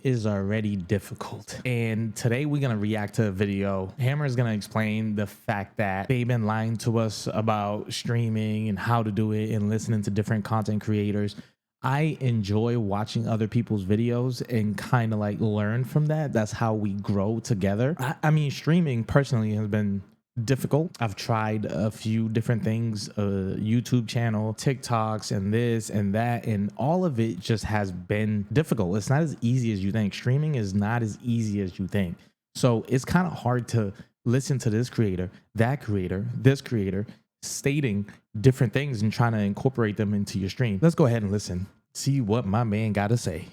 is already difficult. And today we're going to react to a video. Hammer is going to explain the fact that they've been lying to us about streaming and how to do it and listening to different content creators. I enjoy watching other people's videos and kind of like learn from that. That's how we grow together. I mean, streaming personally has been difficult. I've tried a few different things, YouTube channel, TikToks, and this and that, and all of it just has been difficult. It's not as easy as you think. Streaming is not as easy as you think. So it's kind of hard to listen to this creator, that creator, this creator, stating different things and trying to incorporate them into your stream. Let's go ahead and listen, see what my man got to say.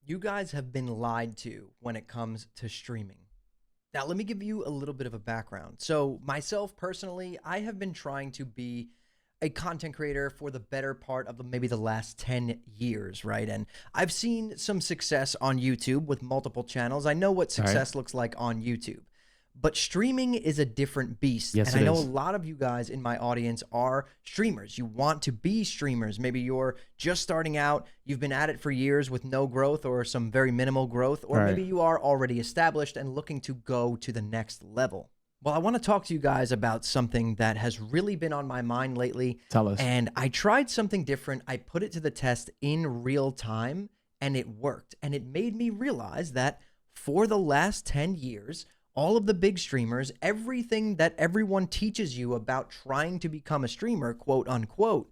You guys have been lied to when it comes to streaming. Now, let me give you a little bit of a background. So myself personally, I have been trying to be a content creator for the better part of maybe the last 10 years, right? And I've seen some success on YouTube with multiple channels. I know what success looks like on YouTube. But streaming is a different beast. Yes, and I know a lot of you guys in my audience are streamers. You want to be streamers. Maybe you're just starting out. You've been at it for years with no growth or some very minimal growth. Or maybe you are already established and looking to go to the next level. Well, I want to talk to you guys about something that has really been on my mind lately. Tell us. And I tried something different. I put it to the test in real time, and it worked. And it made me realize that for the last 10 years, all of the big streamers, everything that everyone teaches you about trying to become a streamer, quote unquote,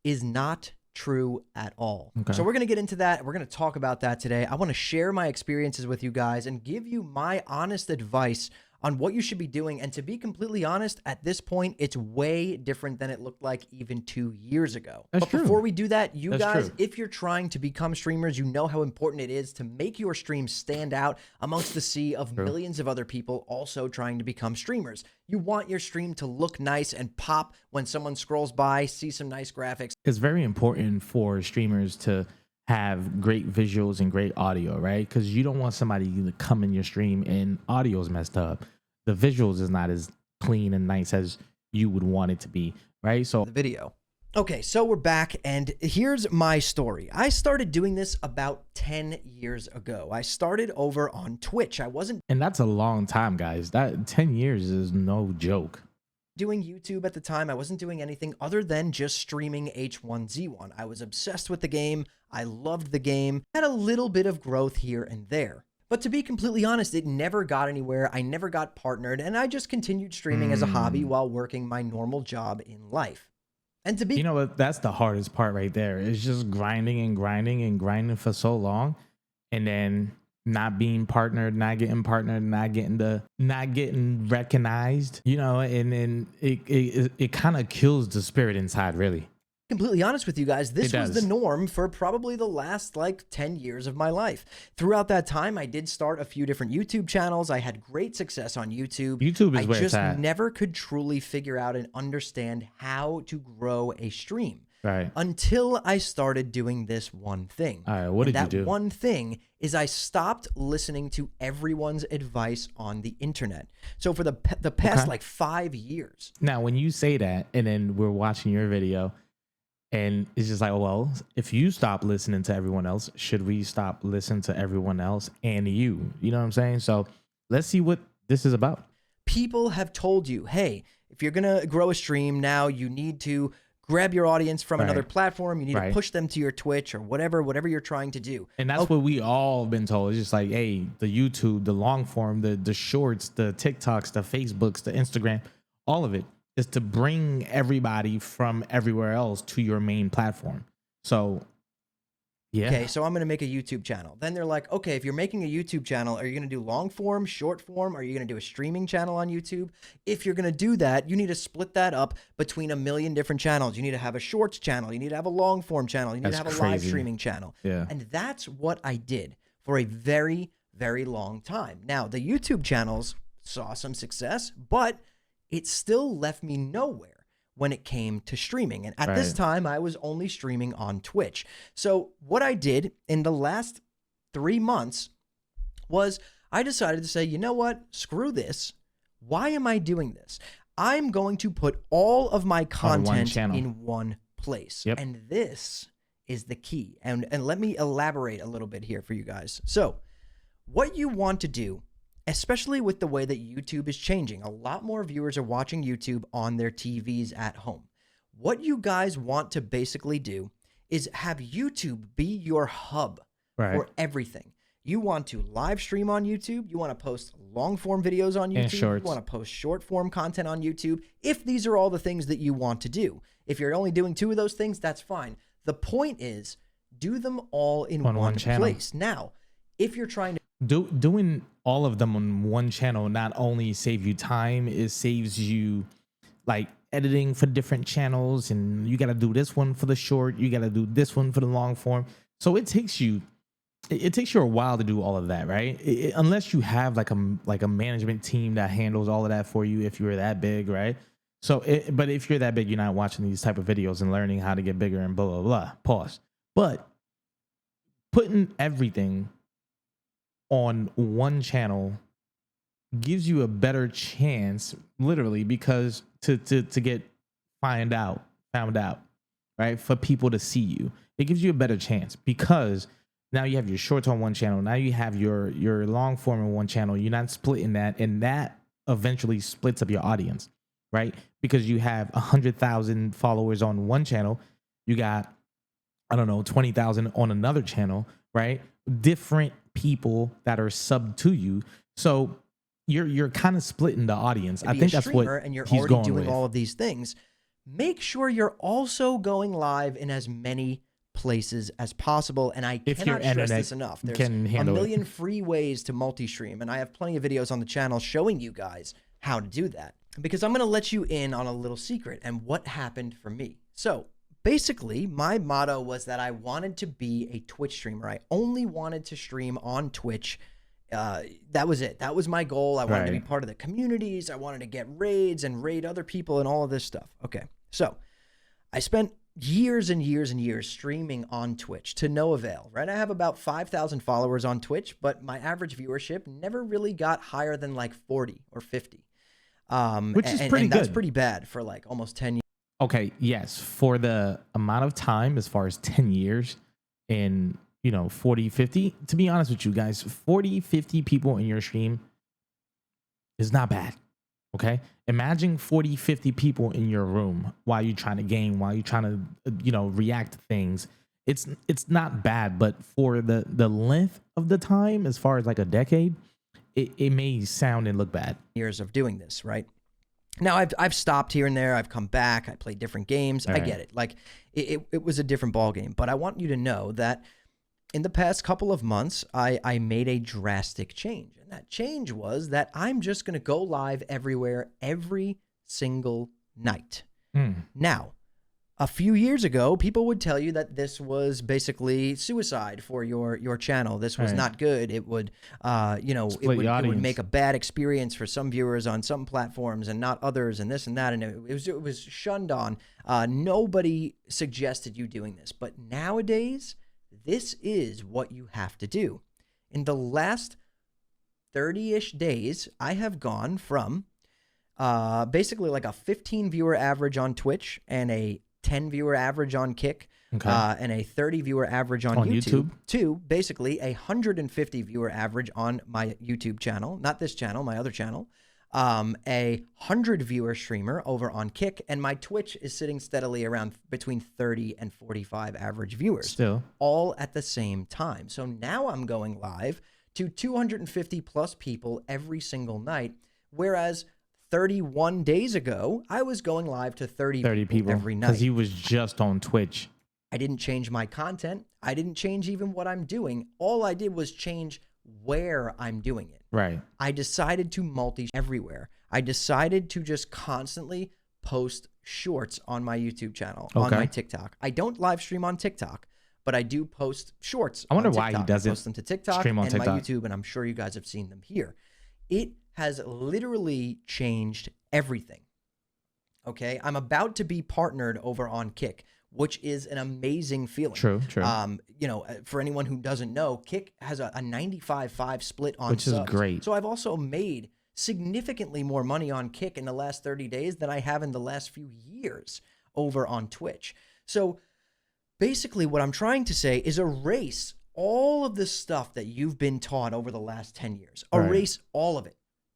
is not true at all. Okay. So we're going to get into that. We're going to talk about that today. I want to share my experiences with you guys and give you my honest advice on what you should be doing. And to be completely honest, at this point, it's way different than it looked like even 2 years ago. But before we do that, you guys, if you're trying to become streamers, you know how important it is to make your stream stand out amongst the sea of millions of other people also trying to become streamers. You want your stream to look nice and pop when someone scrolls by, see some nice graphics. It's very important for streamers to have great visuals and great audio, right? Because you don't want somebody to come in your stream and audio's messed up. The visuals is not as clean and nice as you would want it to be, right? So the video. Okay, so we're back, and here's my story. I started doing this about 10 years ago. I started over on Twitch. I wasn't... And that's a long time, guys. That 10 years is no joke. Doing YouTube at the time. I wasn't doing anything other than just streaming H1Z1. I was obsessed with the game. I loved the game. Had a little bit of growth here and there. But to be completely honest, it never got anywhere. I never got partnered, and I just continued streaming as a hobby while working my normal job in life. And to be... You know what? That's the hardest part right there. It's just grinding and grinding and grinding for so long, and then not being partnered, not getting recognized, you know, and then it kind of kills the spirit inside, really. Completely honest with you guys, this was the norm for probably the last like 10 years of my life. Throughout that time, I did start a few different YouTube channels. I had great success on YouTube. YouTube is where it's at. I just never could truly figure out and understand how to grow a stream. Right. Until I started doing this one thing. All right, what did you do? That one thing is I stopped listening to everyone's advice on the internet. So for the past like 5 years. Now, when you say that, and then we're watching your video, and it's just like, well, if you stop listening to everyone else, should we stop listening to everyone else and you? You know what I'm saying? So let's see what this is about. People have told you, hey, if you're going to grow a stream now, you need to grab your audience from another platform. You need to push them to your Twitch or whatever you're trying to do. And that's what we all have been told. It's just like, hey, the YouTube, the long form, the shorts, the TikToks, the Facebooks, the Instagram, all of it is to bring everybody from everywhere else to your main platform. So, yeah. Okay, so I'm going to make a YouTube channel. Then they're like, okay, if you're making a YouTube channel, are you going to do long form, short form? Are you going to do a streaming channel on YouTube? If you're going to do that, you need to split that up between a million different channels. You need to have a shorts channel. You need to have a long form channel. You need to have a live streaming channel. Yeah. And that's what I did for a very, very long time. Now, the YouTube channels saw some success, but it still left me nowhere when it came to streaming. And at this time, I was only streaming on Twitch. So what I did in the last 3 months was I decided to say, you know what? Screw this. Why am I doing this? I'm going to put all of my content in one place. And this is the key. And let me elaborate a little bit here for you guys. So what you want to do, especially with the way that YouTube is changing, a lot more viewers are watching YouTube on their TVs at home. What you guys want to basically do is have YouTube be your hub for everything. You want to live stream on YouTube. You want to post long form videos on YouTube. You want to post short form content on YouTube. If these are all the things that you want to do, if you're only doing 2 of those things, that's fine. The point is, do them all in one place. Now, if you're trying to doing all of them on one channel, not only save you time, it saves you like editing for different channels, and you got to do this one for the short, you got to do this one for the long form. So it takes you a while to do all of that, right? Unless you have like a management team that handles all of that for you, if you're that big, right? So but if you're that big, you're not watching these type of videos and learning how to get bigger and blah blah blah. Pause. But putting everything on one channel gives you a better chance, literally, because to get found out, right? For people to see you, it gives you a better chance because now you have your shorts on one channel. Now you have your long form on one channel. You're not splitting that, and that eventually splits up your audience, right? Because you have 100,000 followers on one channel, you got, I don't know, 20,000 on another channel, right? Different people that are sub to you, so you're kind of splitting the audience. I think that's what and you're he's already going doing with. all of these things. Make sure you're also going live in as many places as possible. And I cannot stress this enough. There's a million free ways to multi-stream, and I have plenty of videos on the channel showing you guys how to do that, because I'm going to let you in on a little secret and what happened for me. So basically, my motto was that I wanted to be a Twitch streamer. I only wanted to stream on Twitch. That was it. That was my goal. I wanted to be part of the communities. I wanted to get raids and raid other people and all of this stuff. Okay, so I spent years and years and years streaming on Twitch to no avail, right? I have about 5,000 followers on Twitch, but my average viewership never really got higher than like 40 or 50. Which is pretty good. That's pretty bad for like almost 10 years. Okay, yes, for the amount of time, as far as 10 years and 40, 50, to be honest with you guys, 40, 50 people in your stream is not bad. Okay, imagine 40, 50 people in your room while you're trying to game, while you're trying to react to things. It's not bad, but for the length of the time, as far as like a decade, it may sound and look bad. Years of doing this, right? Now I've stopped here and there. I've come back. I played different games. I get it. Like it was a different ball game. But I want you to know that in the past couple of months, I made a drastic change. And that change was that I'm just going to go live everywhere every single night. Now, a few years ago, people would tell you that this was basically suicide for your channel. This was not good. It would, it would make a bad experience for some viewers on some platforms and not others, and this and that. And it was shunned on. Nobody suggested you doing this. But nowadays, this is what you have to do. In the last 30-ish days, I have gone from basically like a 15 viewer average on Twitch and a 10 viewer average on Kick, and a 30 viewer average on YouTube to basically a 150 viewer average on my YouTube channel, not this channel, my other channel, a 100 viewer streamer over on Kick, and my Twitch is sitting steadily around between 30 and 45 average viewers, still all at the same time. So now I'm going live to 250 plus people every single night, whereas 31 days ago, I was going live to 30 people every night. Because he was just on Twitch. I didn't change my content. I didn't change even what I'm doing. All I did was change where I'm doing it. Right. I decided to multi everywhere. I decided to just constantly post shorts on my YouTube channel, on my TikTok. I don't live stream on TikTok, but I do post shorts. I wonder on why he doesn't post them to TikTok stream on and TikTok. my YouTube, and I'm sure you guys have seen them here. It has literally changed everything. Okay, I'm about to be partnered over on Kick, which is an amazing feeling. True. For anyone who doesn't know, Kick has a 95-5 split on which subs. is great. So I've also made significantly more money on Kick in the last 30 days than I have in the last few years over on Twitch. So basically what I'm trying to say is erase all of the stuff that you've been taught over the last 10 years. Right. Erase all of it.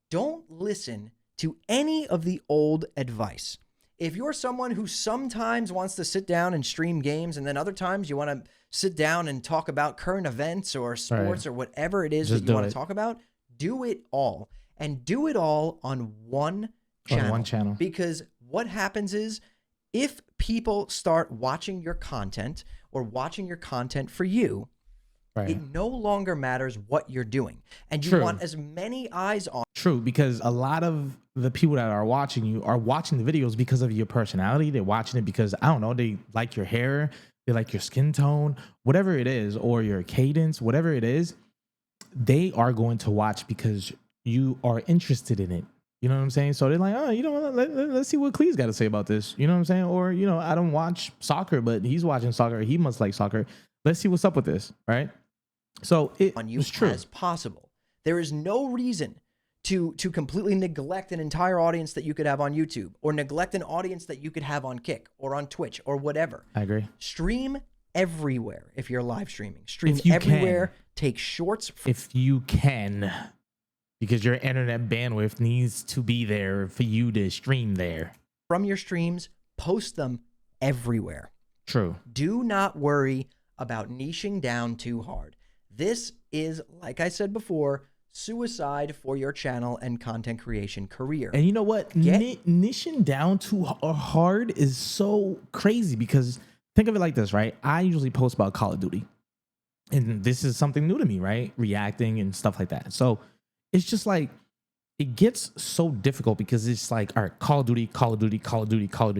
Don't listen to any of the old advice. If you're someone who sometimes wants to sit down and stream games, and then other times you want to sit down and talk about current events or sports or whatever it is that you want to talk about, do it all. And do it all on one channel. On one channel. Because what happens is, if people start watching your content or watching your content for you, it no longer matters what you're doing. And you want as many eyes on. True, because a lot of the people that are watching you are watching the videos because of your personality. They're watching it because, I don't know, they like your hair, they like your skin tone, whatever it is, or your cadence, whatever it is. They are going to watch because you are interested in it. You know what I'm saying? So they're like, oh, you know what? Let's see what Clee's got to say about this. You know what I'm saying? Or, you know, I don't watch soccer, but he's watching soccer. He must like soccer. Let's see what's up with this, right? So it on you was true. As possible. There is no reason to completely neglect an entire audience that you could have on YouTube, or neglect an audience that you could have on Kick or on Twitch or whatever. I agree. Stream everywhere if you're live streaming. Stream everywhere. Take shorts. If you can, because your internet bandwidth needs to be there for you to stream there. From your streams, post them everywhere. True. Do not worry about niching down too hard. This is, like I said before, suicide for your channel and content creation career. And you know what? Niching down too hard is so crazy, because think of it like this, right? I usually post about Call of Duty. And this is something new to me, right? Reacting and stuff like that. So it's just like, it gets so difficult because it's like, all right, Call of Duty, Call of Duty, Call of Duty, Call of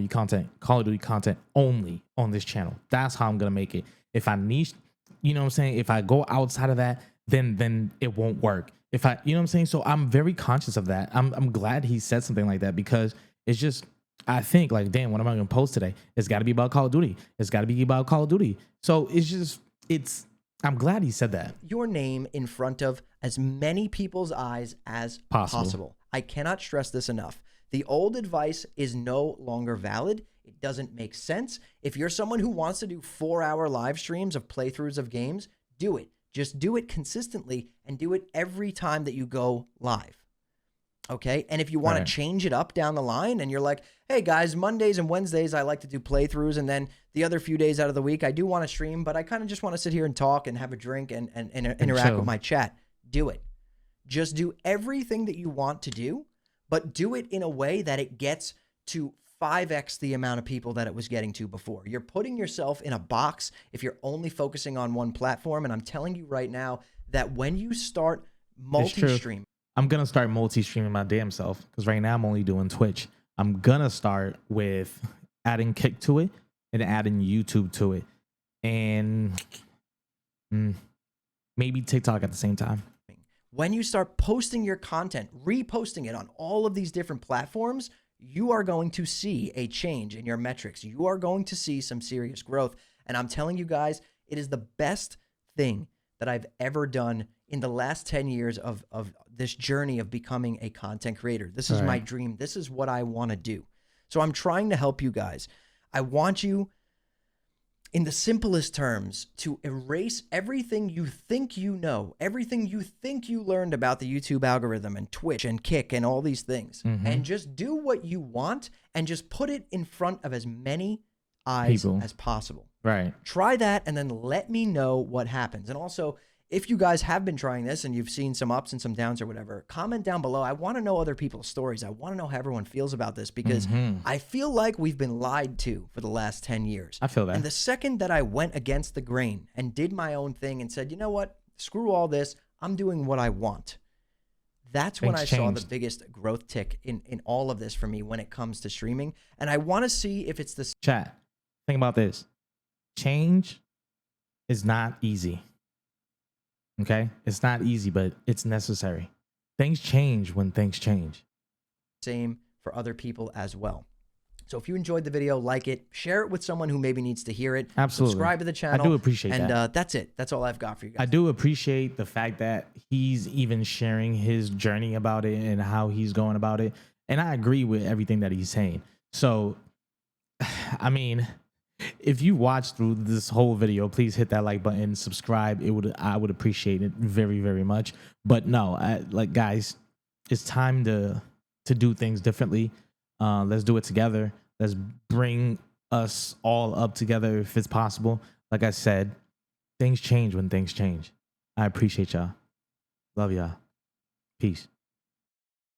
Duty content only on this channel. That's how I'm going to make it. If I niche, you know what I'm saying? If I go outside of that, then it won't work. If I, you know what I'm saying? So I'm very conscious of that. I'm glad he said something like that, because it's just, I think like, damn, what am I going to post today? It's got to be about Call of Duty. It's got to be about Call of Duty. So it's just, I'm glad he said that. Your name in front of as many people's eyes as possible. I cannot stress this enough. The old advice is no longer valid. It doesn't make sense. If you're someone who wants to do 4-hour live streams of playthroughs of games, do it. Just do it consistently and do it every time that you go live. Okay? And if you want to change it up down the line and you're like, hey guys, Mondays and Wednesdays, I like to do playthroughs. And then the other few days out of the week, I do want to stream, but I kind of just want to sit here and talk and have a drink and interact with my chat. Do it. Just do everything that you want to do, but do it in a way that it gets to 5x the amount of people that it was getting to before. You're putting yourself in a box if you're only focusing on one platform. And I'm telling you right now that when you start multi-stream, I'm going to start multi-streaming my damn self, because right now I'm only doing Twitch. I'm going to start with adding Kick to it and adding YouTube to it. And maybe TikTok at the same time. When you start posting your content, reposting it on all of these different platforms, you are going to see a change in your metrics. You are going to see some serious growth. And I'm telling you guys, it is the best thing that I've ever done in the last 10 years of this journey of becoming a content creator. This is my dream. This is what I want to do. So I'm trying to help you guys. I want you, in the simplest terms, to erase everything you think you know, everything you think you learned about the YouTube algorithm and Twitch and Kick and all these things, and just do what you want and just put it in front of as many eyes as possible. Right. Try that and then let me know what happens. And also, if you guys have been trying this and you've seen some ups and some downs or whatever, comment down below. I want to know other people's stories. I want to know how everyone feels about this, because I feel like we've been lied to for the last 10 years. I feel that. And the second that I went against the grain and did my own thing and said, you know what, screw all this, I'm doing what I want. That's when I saw the biggest growth tick in all of this for me when it comes to streaming. And I want to see if it's the chat. Think about this. Change is not easy. Okay? It's not easy, but it's necessary. Things change when things change. Same for other people as well. So if you enjoyed the video, like it, share it with someone who maybe needs to hear it. Absolutely. Subscribe to the channel. I do appreciate that. And that's it. That's all I've got for you guys. I do appreciate the fact that he's even sharing his journey about it and how he's going about it. And I agree with everything that he's saying. So, I mean, If you watched through this whole video, please hit that like button, subscribe. I would appreciate it very, very much. But no, like guys, it's time to do things differently. Let's do it together. Let's bring us all up together if it's possible. Like I said, things change when things change. I appreciate y'all. Love y'all. Peace.